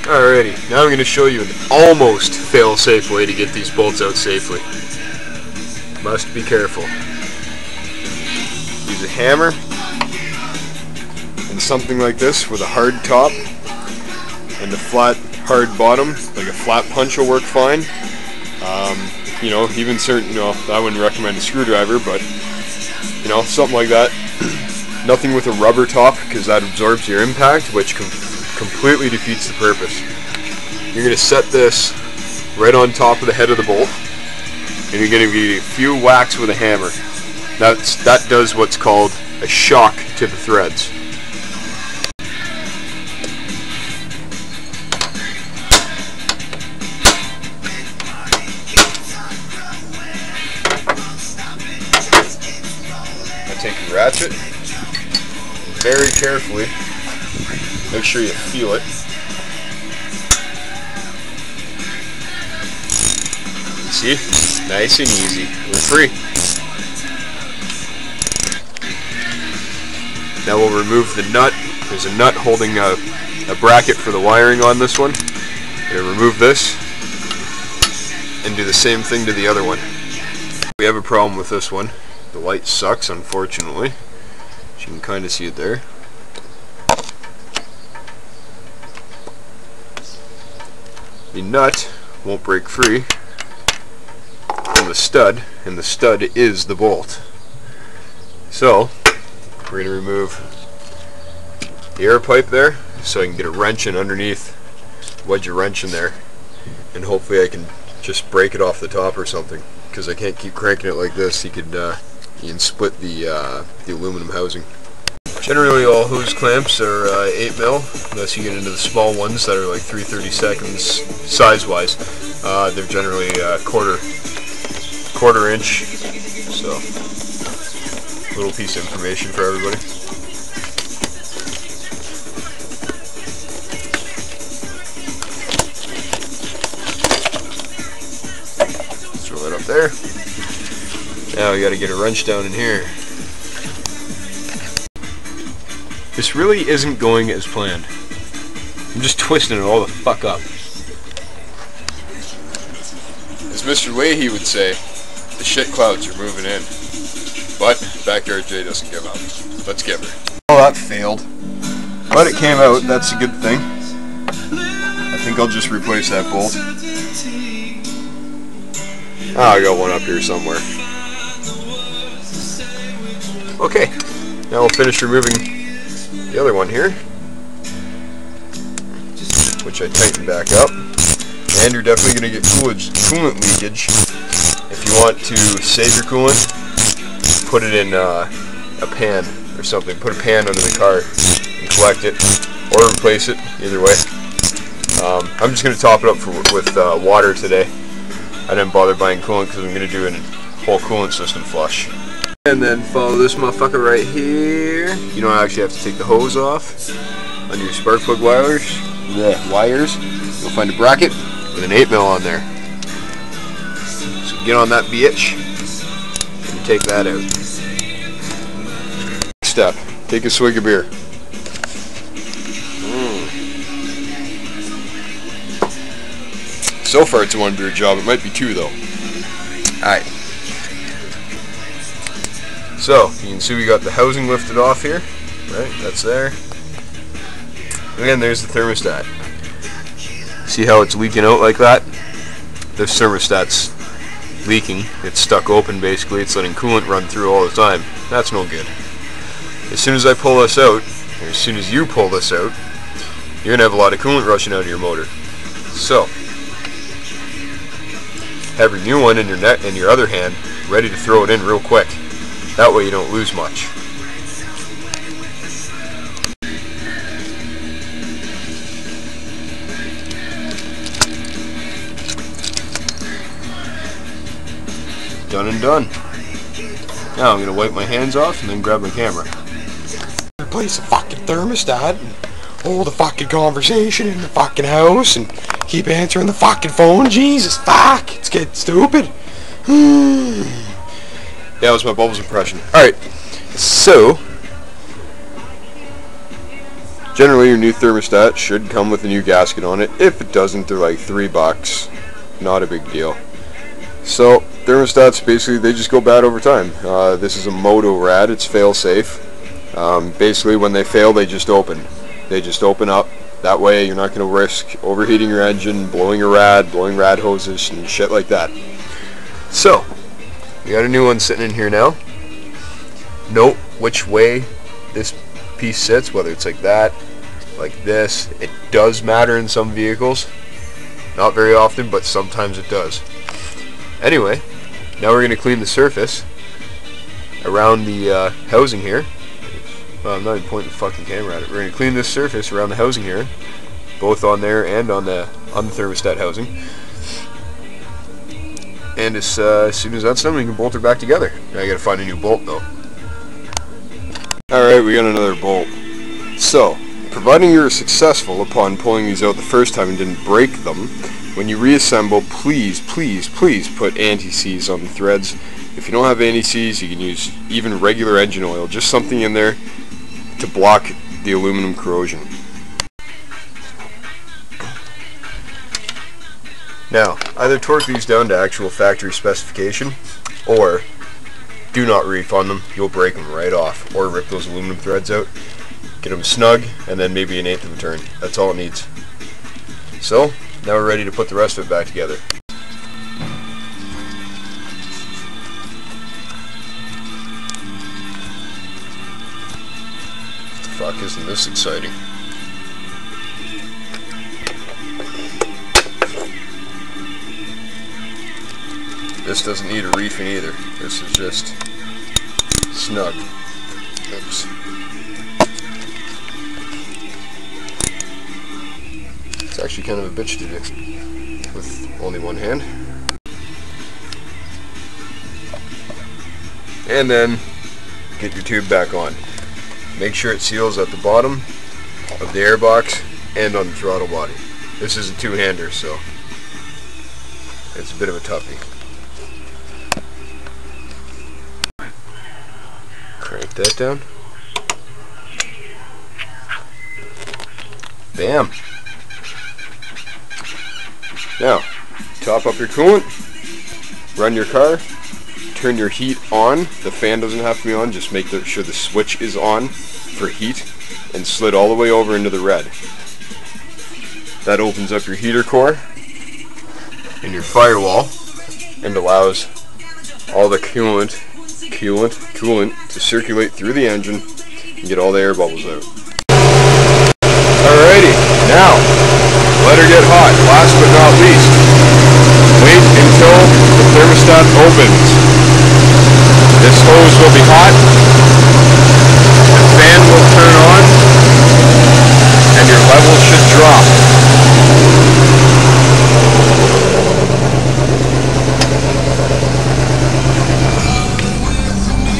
Alrighty, now I'm going to show you an almost fail-safe way to get these bolts out safely. Must be careful. Use a hammer and something like this with a hard top and a flat, hard bottom, like a flat punch will work fine. You know, even certain, I wouldn't recommend a screwdriver, but you know, something like that. Nothing with a rubber top, because that absorbs your impact, which completely defeats the purpose. You're going to set this right on top of the head of the bolt, and you're going to give a few whacks with a hammer. That does what's called a shock to the threads. Now take your ratchet, very carefully, make sure you feel it. See? Nice and easy. We're free. Now we'll remove the nut. There's a nut holding a bracket for the wiring on this one. I'm going to remove this and do the same thing to the other one. We have a problem with this one. The light sucks, unfortunately. You can kind of see it there. The nut won't break free from the stud, and the stud is the bolt. So we're going to remove the air pipe there so I can get a wrench in underneath, wedge a wrench in there, and hopefully I can just break it off the top or something, because I can't keep cranking it like this. You can split the aluminum housing. Generally all hose clamps are 8mm, unless you get into the small ones that are like 3/32 size-wise. They're generally quarter inch, so a little piece of information for everybody. Throw that up there. Now we got to get a wrench down in here. This really isn't going as planned. I'm just twisting it all the fuck up. As Mr. Leahy would say, the shit clouds are moving in. But Backyard J doesn't give up. Let's give her. Oh, that failed. But it came out, that's a good thing. I think I'll just replace that bolt. Oh, I got one up here somewhere. Okay, now we'll finish removing the other one here, which I tighten back up. And you're definitely going to get coolant leakage. If you want to save your coolant, put it in a pan or something. Put a pan under the car and collect it, or replace it, either way. I'm just going to top it up with water today. I didn't bother buying coolant because I'm going to do a whole coolant system flush. And then follow this motherfucker right here. You don't actually have to take the hose off. On your spark plug wires, you'll find a bracket with an 8mm on there. So get on that bitch and take that out. Next step, take a swig of beer. So far it's a 1 beer job, it might be 2 though. Alright. So, you can see we got the housing lifted off here, right? That's there. Again, there's the thermostat. See how it's leaking out like that? This thermostat's leaking. It's stuck open basically. It's letting coolant run through all the time. That's no good. As soon as I pull this out, or as soon as you pull this out, you're going to have a lot of coolant rushing out of your motor. So, have your new one in your other hand ready to throw it in real quick. That way you don't lose much. Done and done. Now I'm going to wipe my hands off and then grab my camera. Replace the fucking thermostat and hold the fucking conversation in the fucking house and keep answering the fucking phone. Jesus, fuck, it's getting stupid. That was my Bubbles impression. Alright, so Generally, your new thermostat should come with a new gasket on it. If it doesn't, they're like $3. Not a big deal. So, thermostats, basically, they just go bad over time. This is a Motorad. It's fail-safe. Basically, when they fail, they just open. They just open up. That way, you're not going to risk overheating your engine, blowing rad hoses, and shit like that. So, we got a new one sitting in here now. Note which way this piece sits, whether it's like that, like this. It does matter in some vehicles. Not very often, but sometimes it does. Anyway, now we're going to clean the surface around the housing here. Well, I'm not even pointing the fucking camera at it. We're going to clean this surface around the housing here, both on there and on the thermostat housing. And as soon as that's done, we can bolt her back together. Now I got to find a new bolt though. Alright, we got another bolt. So, providing you were successful upon pulling these out the first time and didn't break them, when you reassemble, please put anti-seize on the threads. If you don't have anti-seize, you can use even regular engine oil, just something in there to block the aluminum corrosion. Now, either torque these down to actual factory specification, or do not refund them. You'll break them right off, or rip those aluminum threads out, get them snug, and then maybe 1/8 of a turn. That's all it needs. So, now we're ready to put the rest of it back together. Fuck, isn't this exciting? This doesn't need a reefing either. This is just snug. Oops. It's actually kind of a bitch to do with only one hand. And then get your tube back on. Make sure it seals at the bottom of the airbox and on the throttle body. This is a two-hander, so it's a bit of a toughie. Crank that down. Bam. Now, top up your coolant, run your car, turn your heat on. The fan doesn't have to be on, just make sure the switch is on for heat, and slid all the way over into the red. That opens up your heater core and your firewall and allows all the coolant to circulate through the engine and get all the air bubbles out. Alrighty, now let her get hot. Last but not least, wait until the thermostat opens. This hose will be hot, the fan will turn on, and your level should drop.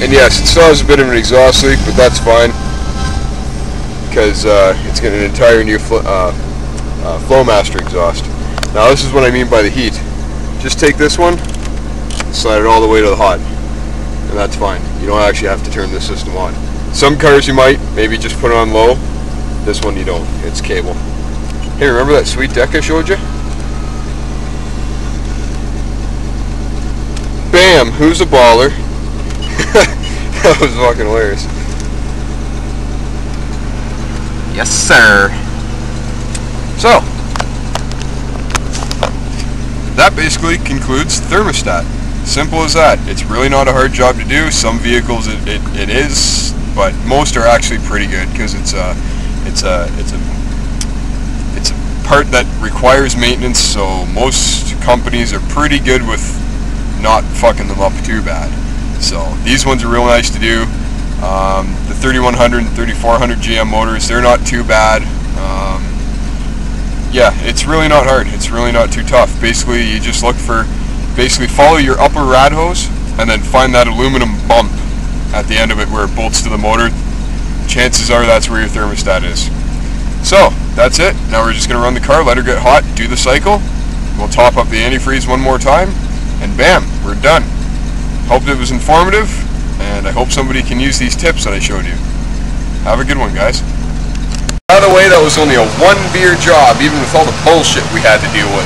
And yes, it still has a bit of an exhaust leak, but that's fine, because it's got an entire new Flowmaster exhaust. Now this is what I mean by the heat. Just take this one, slide it all the way to the hot, and that's fine. You don't actually have to turn this system on. Some cars you might, maybe just put it on low. This one you don't, it's cable. Hey, remember that sweet deck I showed you? Bam, who's a baller? That was fucking hilarious. Yes, sir. So, that basically concludes thermostat. Simple as that. It's really not a hard job to do. Some vehicles it is, but most are actually pretty good because it's a part that requires maintenance. So most companies are pretty good with not fucking them up too bad. So these ones are real nice to do. The 3100 and 3400 GM motors, they're not too bad. Yeah, it's really not hard. It's really not too tough. Basically, you just look for, follow your upper rad hose and then find that aluminum bump at the end of it where it bolts to the motor. Chances are that's where your thermostat is. So, that's it. Now we're just going to run the car, let her get hot, do the cycle. We'll top up the antifreeze one more time, and bam, we're done. Hope it was informative, and I hope somebody can use these tips that I showed you. Have a good one, guys. By the way, that was only a 1 beer job, even with all the bullshit we had to deal with.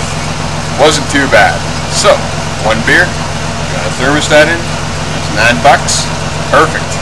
Wasn't too bad. So, 1 beer, got a thermostat in, it's $9. Perfect.